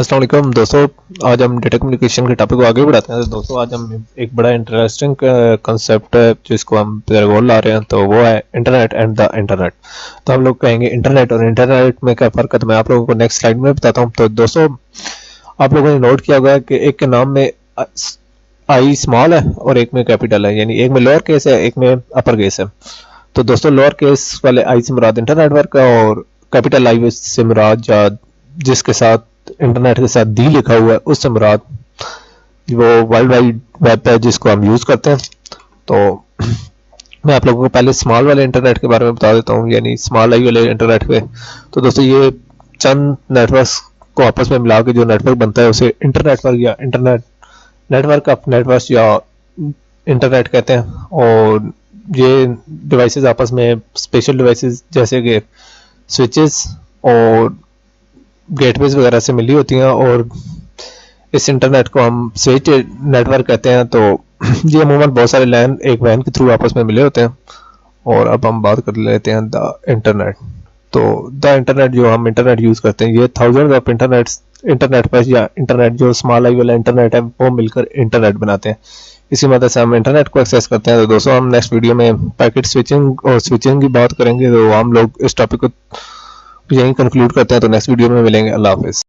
अस्सलाम वालेकुम दोस्तों, आज हम डेटा कम्युनिकेशन के टॉपिक को आगे बढ़ाते हैं। तो दोस्तों आज हम एक बड़ा इंटरेस्टिंग कंसेप्ट है जिसको हम बोल ला रहे हैं, तो वो है इंटरनेट एंड द इंटरनेट। तो हम लोग कहेंगे इंटरनेट और इंटरनेट में क्या फ़र्क है, तो मैं आप लोगों को नेक्स्ट स्लाइड में बताता हूँ। तो दोस्तों आप लोगों ने नोट किया होगा कि एक के नाम में आई स्मॉल है और एक में कैपिटल है, यानी एक में लोअर केस है, एक में अपर केस है। तो दोस्तों लोअर केस वाले आई से मुराद इंटर नेटवर्क है और कैपिटल आई से मुराद या जिसके साथ इंटरनेट के साथ डी लिखा हुआ है उससे मुराद वो वर्ल्ड वाइड वेब है जिसको हम यूज़ करते हैं। तो मैं आप लोगों को पहले स्मॉल वाले इंटरनेट के बारे में बता देता हूँ, यानी स्मॉल आई वाले इंटरनेट पे। तो दोस्तों ये चंद नेटवर्क्स को आपस में मिला के जो नेटवर्क बनता है उसे इंटर नेटवर्क या इंटरनेट नेटवर्क ऑफ नेटवर्क्स या इंटरनेट कहते हैं। और ये डिवाइसेस आपस में स्पेशल डिवाइसेस जैसे कि स्विचेस और गेटवेज वगैरह से मिली होती हैं, और इस इंटरनेट को हम स्विच नेटवर्क कहते हैं। तो ये अमूमन बहुत सारे लैन एक वैन के थ्रू आपस में मिले होते हैं। और अब हम बात कर लेते हैं द इंटरनेट। तो द इंटरनेट जो हम इंटरनेट यूज़ करते हैं, ये थाउजेंड ऑफ इंटरनेट पर या इंटरनेट जो स्मॉल आई वाला इंटरनेट है वो मिलकर इंटरनेट बनाते हैं। इसी मदद से हम इंटरनेट को एक्सेस करते हैं। तो दोस्तों हम नेक्स्ट वीडियो में पैकेट स्विचिंग और स्विचिंग की बात करेंगे। तो हम लोग इस टॉपिक को यहीं कंक्लूड करते हैं। तो नेक्स्ट वीडियो में मिलेंगे। अल्लाह हाफिज़।